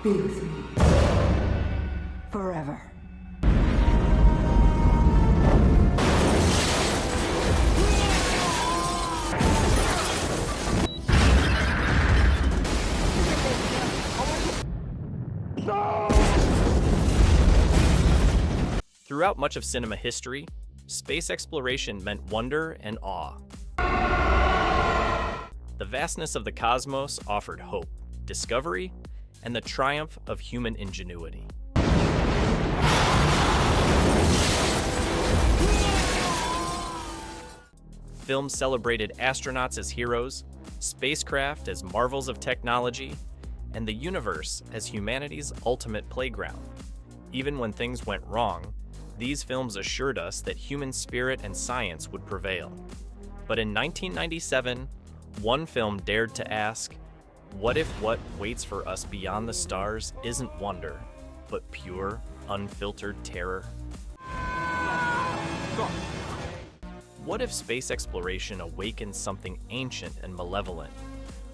Be with me. Forever. Throughout much of cinema history, space exploration meant wonder and awe. The vastness of the cosmos offered hope, discovery, and the triumph of human ingenuity. Films celebrated astronauts as heroes, spacecraft as marvels of technology, and the universe as humanity's ultimate playground. Even when things went wrong, these films assured us that human spirit and science would prevail. But in 1997, one film dared to ask, what if what waits for us beyond the stars isn't wonder, but pure, unfiltered terror? What if space exploration awakened something ancient and malevolent,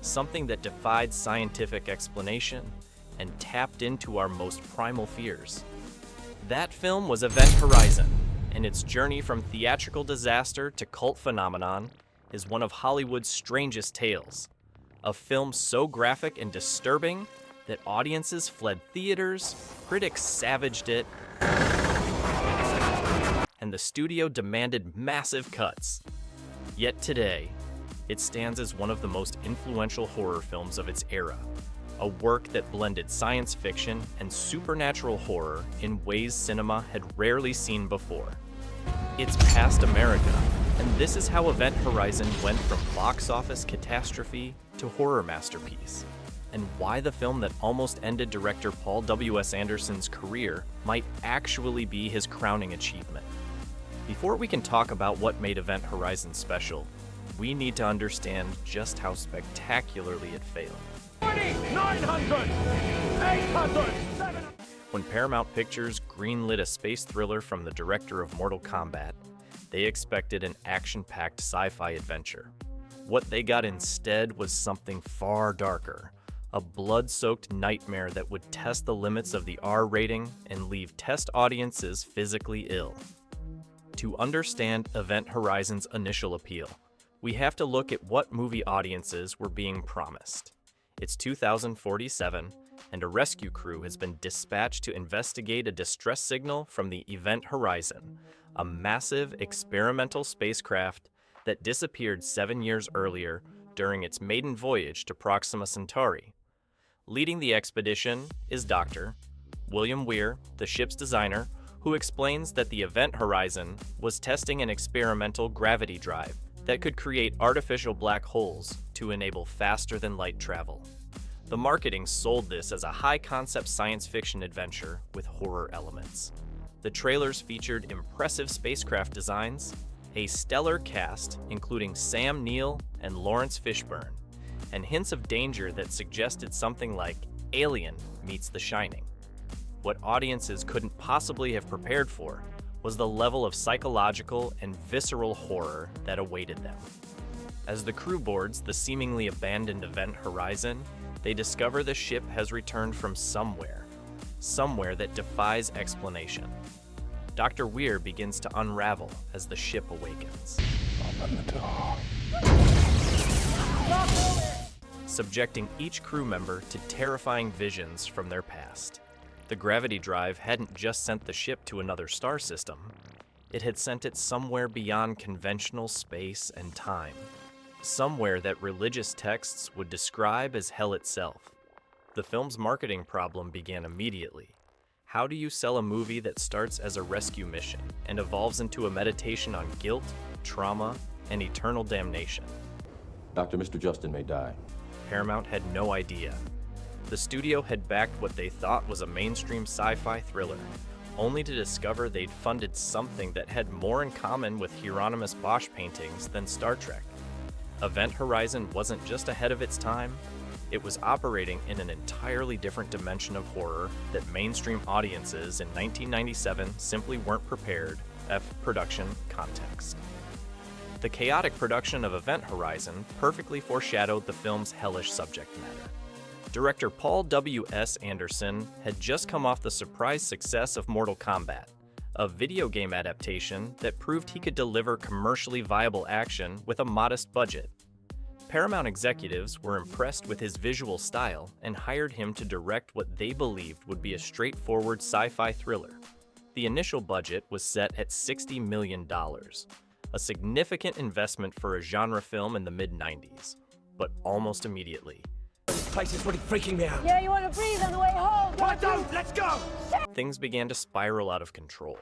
something that defied scientific explanation and tapped into our most primal fears? That film was Event Horizon, and its journey from theatrical disaster to cult phenomenon is one of Hollywood's strangest tales. A film so graphic and disturbing that audiences fled theaters, critics savaged it, and the studio demanded massive cuts. Yet today, it stands as one of the most influential horror films of its era, a work that blended science fiction and supernatural horror in ways cinema had rarely seen before. It's past America, and this is how Event Horizon went from box office catastrophe to horror masterpiece, and why the film that almost ended director Paul W.S. Anderson's career might actually be his crowning achievement. Before we can talk about what made Event Horizon special, we need to understand just how spectacularly it failed. 900, 800, 700. When Paramount Pictures greenlit a space thriller from the director of Mortal Kombat, they expected an action-packed sci-fi adventure. What they got instead was something far darker, a blood-soaked nightmare that would test the limits of the R rating and leave test audiences physically ill. To understand Event Horizon's initial appeal, we have to look at what movie audiences were being promised. It's 2047, and a rescue crew has been dispatched to investigate a distress signal from the Event Horizon, a massive experimental spacecraft that disappeared 7 years earlier during its maiden voyage to Proxima Centauri. Leading the expedition is Dr. William Weir, the ship's designer, who explains that the Event Horizon was testing an experimental gravity drive that could create artificial black holes to enable faster-than-light travel. The marketing sold this as a high-concept science fiction adventure with horror elements. The trailers featured impressive spacecraft designs, a stellar cast including Sam Neill and Lawrence Fishburne, and hints of danger that suggested something like Alien meets The Shining. What audiences couldn't possibly have prepared for was the level of psychological and visceral horror that awaited them. As the crew boards the seemingly abandoned Event Horizon, they discover the ship has returned from somewhere that defies explanation. Dr. Weir begins to unravel as the ship awakens. Open the door. Subjecting each crew member to terrifying visions from their past. The gravity drive hadn't just sent the ship to another star system, it had sent it somewhere beyond conventional space and time, somewhere that religious texts would describe as hell itself. The film's marketing problem began immediately. How do you sell a movie that starts as a rescue mission and evolves into a meditation on guilt, trauma, and eternal damnation? Mr. Justin may die. Paramount had no idea. The studio had backed what they thought was a mainstream sci-fi thriller, only to discover they'd funded something that had more in common with Hieronymus Bosch paintings than Star Trek. Event Horizon wasn't just ahead of its time, it was operating in an entirely different dimension of horror that mainstream audiences in 1997 simply weren't prepared for production context. The chaotic production of Event Horizon perfectly foreshadowed the film's hellish subject matter. Director Paul W.S. Anderson had just come off the surprise success of Mortal Kombat, a video game adaptation that proved he could deliver commercially viable action with a modest budget. Paramount executives were impressed with his visual style and hired him to direct what they believed would be a straightforward sci-fi thriller. The initial budget was set at $60 million, a significant investment for a genre film in the mid-90s, but almost immediately, This place is really freaking me out. Yeah, you want to breathe on the way home? I don't! Let's go! things began to spiral out of control.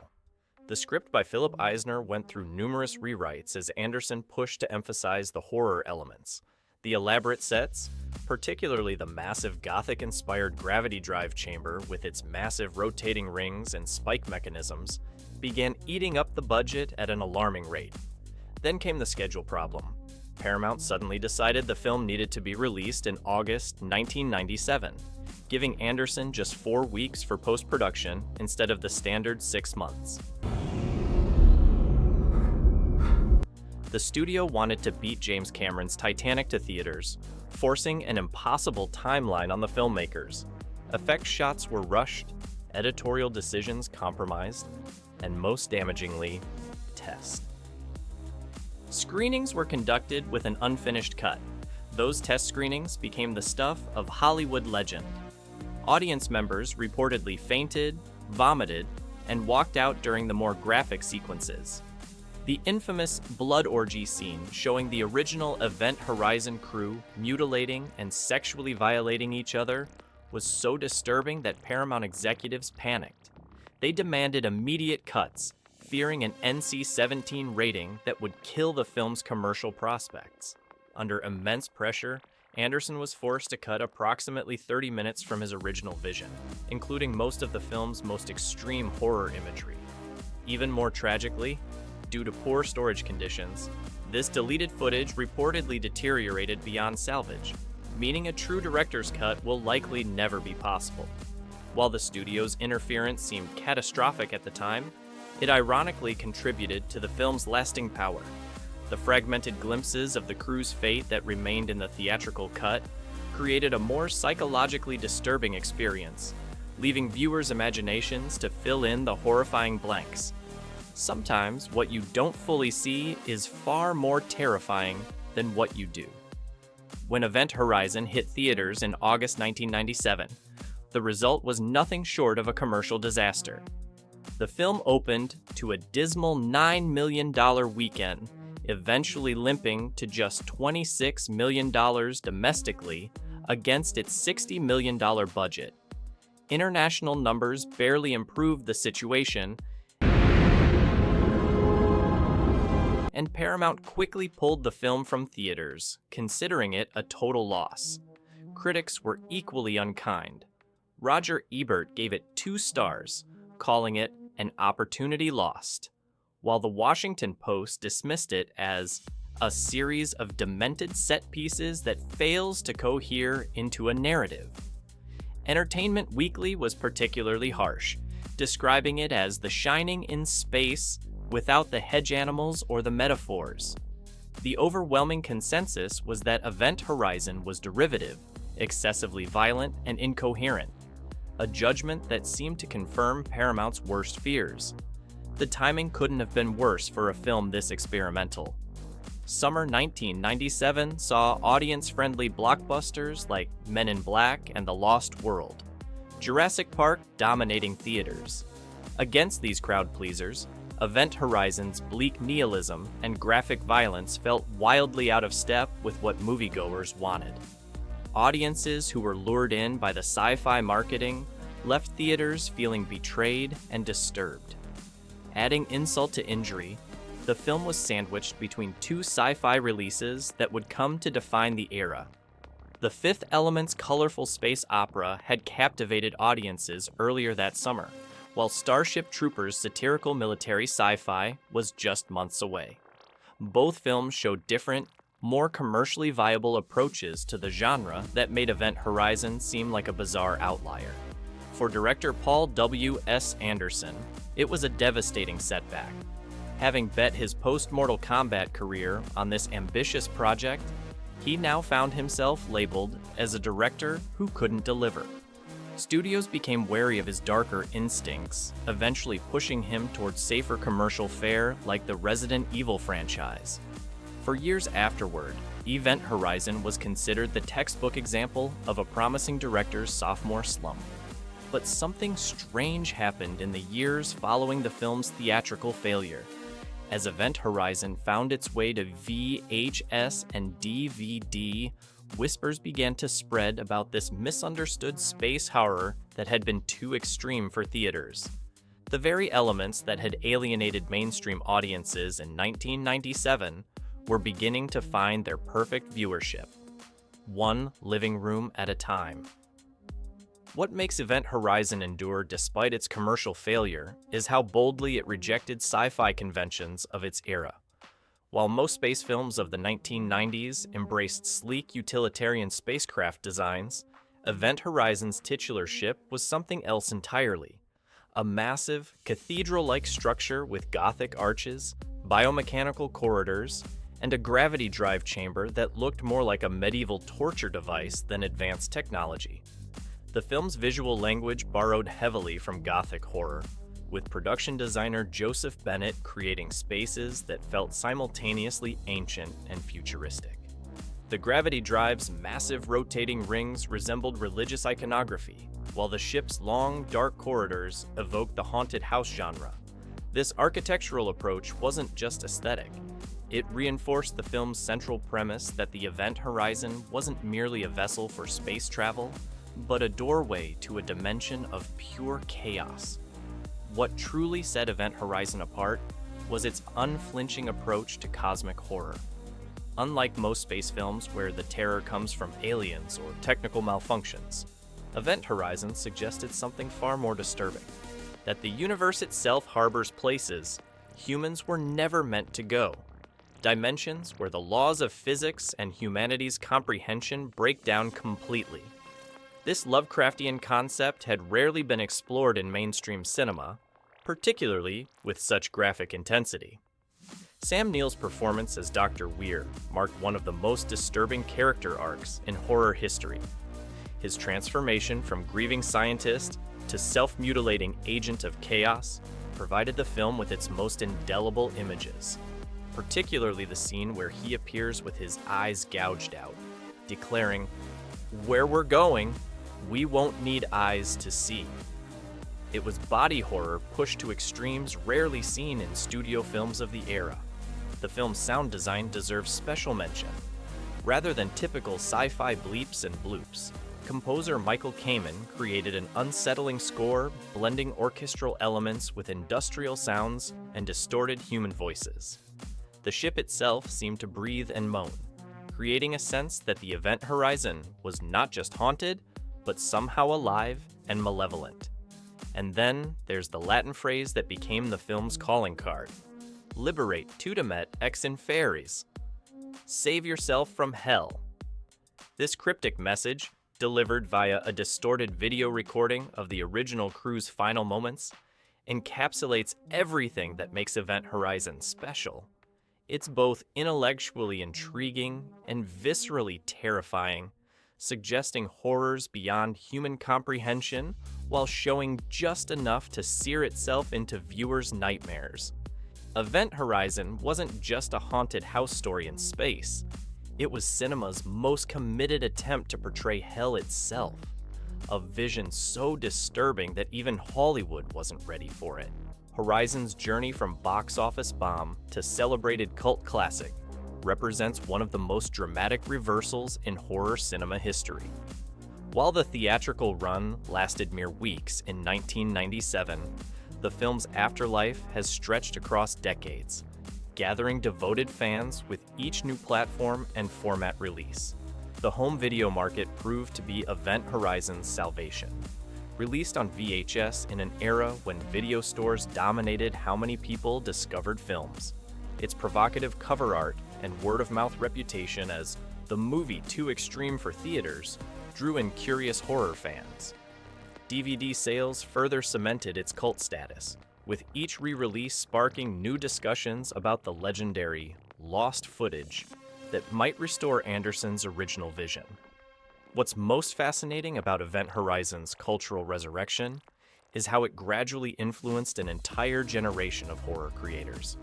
The script by Philip Eisner went through numerous rewrites as Anderson pushed to emphasize the horror elements. The elaborate sets, particularly the massive Gothic-inspired gravity drive chamber with its massive rotating rings and spike mechanisms, began eating up the budget at an alarming rate. Then came the schedule problem. Paramount suddenly decided the film needed to be released in August 1997, giving Anderson just 4 weeks for post-production instead of the standard 6 months. The studio wanted to beat James Cameron's Titanic to theaters, forcing an impossible timeline on the filmmakers. Effect shots were rushed, editorial decisions compromised, and most damagingly, test. Screenings were conducted with an unfinished cut. Those test screenings became the stuff of Hollywood legend. Audience members reportedly fainted, vomited, and walked out during the more graphic sequences. The infamous blood orgy scene showing the original Event Horizon crew mutilating and sexually violating each other was so disturbing that Paramount executives panicked. They demanded immediate cuts, fearing an NC-17 rating that would kill the film's commercial prospects. Under immense pressure, Anderson was forced to cut approximately 30 minutes from his original vision, including most of the film's most extreme horror imagery. Even more tragically, due to poor storage conditions, this deleted footage reportedly deteriorated beyond salvage, meaning a true director's cut will likely never be possible. While the studio's interference seemed catastrophic at the time, it ironically contributed to the film's lasting power. The fragmented glimpses of the crew's fate that remained in the theatrical cut created a more psychologically disturbing experience, leaving viewers' imaginations to fill in the horrifying blanks. Sometimes what you don't fully see is far more terrifying than what you do. When Event Horizon hit theaters in August 1997, the result was nothing short of a commercial disaster. The film opened to a dismal $9 million weekend, eventually limping to just $26 million domestically against its $60 million budget. International numbers barely improved the situation, and Paramount quickly pulled the film from theaters, considering it a total loss. Critics were equally unkind. Roger Ebert gave it 2 stars, calling it an opportunity lost, while the Washington Post dismissed it as a series of demented set pieces that fails to cohere into a narrative. Entertainment Weekly was particularly harsh, describing it as The Shining in space without the hedge animals or the metaphors. The overwhelming consensus was that Event Horizon was derivative, excessively violent, and incoherent, a judgment that seemed to confirm Paramount's worst fears. The timing couldn't have been worse for a film this experimental. Summer 1997 saw audience-friendly blockbusters like Men in Black and The Lost World, Jurassic Park dominating theaters. Against these crowd pleasers, Event Horizon's bleak nihilism and graphic violence felt wildly out of step with what moviegoers wanted. Audiences who were lured in by the sci-fi marketing left theaters feeling betrayed and disturbed. Adding insult to injury, the film was sandwiched between 2 sci-fi releases that would come to define the era. The Fifth Element's colorful space opera had captivated audiences earlier that summer, while Starship Troopers' satirical military sci-fi was just months away. Both films showed different, more commercially viable approaches to the genre that made Event Horizon seem like a bizarre outlier. For director Paul W.S. Anderson, it was a devastating setback. Having bet his post-Mortal Kombat career on this ambitious project, He now found himself labeled as a director who couldn't deliver. Studios became wary of his darker instincts, eventually pushing him towards safer commercial fare like the Resident Evil franchise. For years afterward, Event Horizon was considered the textbook example of a promising director's sophomore slump. But something strange happened in the years following the film's theatrical failure. As Event Horizon found its way to VHS and DVD, whispers began to spread about this misunderstood space horror that had been too extreme for theaters. The very elements that had alienated mainstream audiences in 1997 were beginning to find their perfect viewership, one living room at a time. What makes Event Horizon endure despite its commercial failure is how boldly it rejected sci-fi conventions of its era. While most space films of the 1990s embraced sleek utilitarian spacecraft designs, Event Horizon's titular ship was something else entirely. A massive, cathedral-like structure with Gothic arches, biomechanical corridors, and a gravity drive chamber that looked more like a medieval torture device than advanced technology. The film's visual language borrowed heavily from Gothic horror, with production designer Joseph Bennett creating spaces that felt simultaneously ancient and futuristic. The gravity drive's massive rotating rings resembled religious iconography, while the ship's long, dark corridors evoked the haunted house genre. This architectural approach wasn't just aesthetic. It reinforced the film's central premise that the Event Horizon wasn't merely a vessel for space travel, but a doorway to a dimension of pure chaos. What truly set Event Horizon apart was its unflinching approach to cosmic horror. Unlike most space films where the terror comes from aliens or technical malfunctions, Event Horizon suggested something far more disturbing: that the universe itself harbors places humans were never meant to go, dimensions where the laws of physics and humanity's comprehension break down completely. This Lovecraftian concept had rarely been explored in mainstream cinema, particularly with such graphic intensity. Sam Neill's performance as Dr. Weir marked one of the most disturbing character arcs in horror history. His transformation from grieving scientist to self-mutilating agent of chaos provided the film with its most indelible images, particularly the scene where he appears with his eyes gouged out, declaring, "Where we're going, we won't need eyes to see." It was body horror pushed to extremes rarely seen in studio films of the era. The film's sound design deserves special mention. Rather than typical sci-fi bleeps and bloops, composer Michael Kamen created an unsettling score blending orchestral elements with industrial sounds and distorted human voices. The ship itself seemed to breathe and moan, creating a sense that the Event Horizon was not just haunted, but somehow alive and malevolent. And then there's the Latin phrase that became the film's calling card: liberate tutemet ex inferis. Save yourself from hell. This cryptic message, delivered via a distorted video recording of the original crew's final moments, encapsulates everything that makes Event Horizon special. It's both intellectually intriguing and viscerally terrifying, suggesting horrors beyond human comprehension while showing just enough to sear itself into viewers' nightmares. Event Horizon wasn't just a haunted house story in space. It was cinema's most committed attempt to portray hell itself, a vision so disturbing that even Hollywood wasn't ready for it. Horizon's journey from box office bomb to celebrated cult classic represents one of the most dramatic reversals in horror cinema history. While the theatrical run lasted mere weeks in 1997, the film's afterlife has stretched across decades, gathering devoted fans with each new platform and format release. The home video market proved to be Event Horizon's salvation. Released on VHS in an era when video stores dominated how many people discovered films, its provocative cover art and word-of-mouth reputation as the movie too extreme for theaters drew in curious horror fans. DVD sales further cemented its cult status, with each re-release sparking new discussions about the legendary lost footage that might restore Anderson's original vision. What's most fascinating about Event Horizon's cultural resurrection is how it gradually influenced an entire generation of horror creators.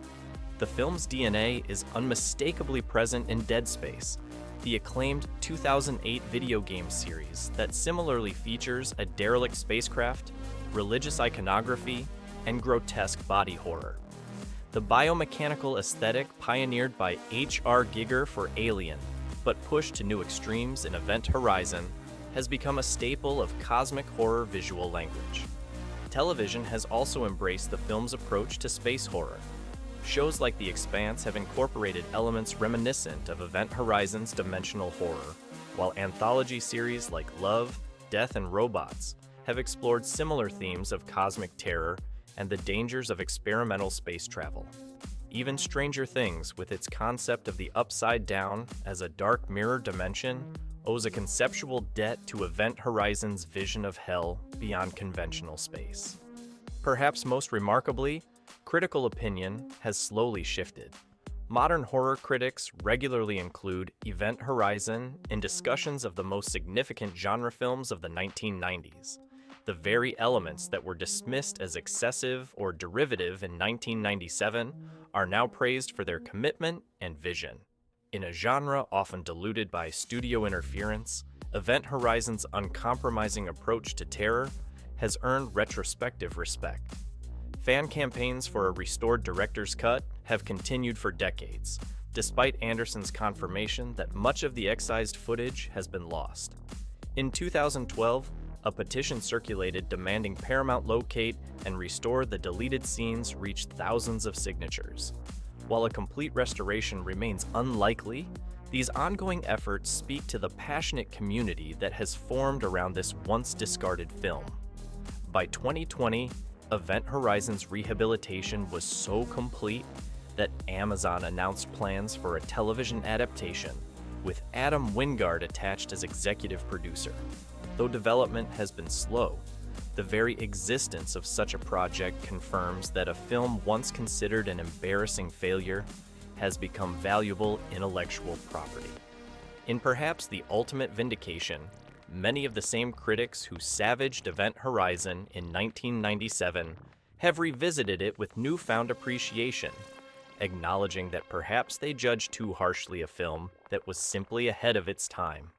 The film's DNA is unmistakably present in Dead Space, the acclaimed 2008 video game series that similarly features a derelict spacecraft, religious iconography, and grotesque body horror. The biomechanical aesthetic pioneered by H.R. Giger for Alien, but pushed to new extremes in Event Horizon, has become a staple of cosmic horror visual language. Television has also embraced the film's approach to space horror. Shows like The Expanse have incorporated elements reminiscent of Event Horizon's dimensional horror, while anthology series like Love, Death, and Robots have explored similar themes of cosmic terror and the dangers of experimental space travel. Even Stranger Things, with its concept of the Upside Down as a dark mirror dimension, owes a conceptual debt to Event Horizon's vision of hell beyond conventional space. Perhaps most remarkably, critical opinion has slowly shifted. Modern horror critics regularly include Event Horizon in discussions of the most significant genre films of the 1990s. The very elements that were dismissed as excessive or derivative in 1997 are now praised for their commitment and vision. In a genre often diluted by studio interference, Event Horizon's uncompromising approach to terror has earned retrospective respect. Fan campaigns for a restored director's cut have continued for decades, despite Anderson's confirmation that much of the excised footage has been lost. In 2012, a petition circulated demanding Paramount locate and restore the deleted scenes reached thousands of signatures. While a complete restoration remains unlikely, these ongoing efforts speak to the passionate community that has formed around this once discarded film. By 2020, Event Horizon's rehabilitation was so complete that Amazon announced plans for a television adaptation, with Adam Wingard attached as executive producer. Though development has been slow, the very existence of such a project confirms that a film once considered an embarrassing failure has become valuable intellectual property. In perhaps the ultimate vindication, many of the same critics who savaged Event Horizon in 1997 have revisited it with newfound appreciation, acknowledging that perhaps they judged too harshly a film that was simply ahead of its time.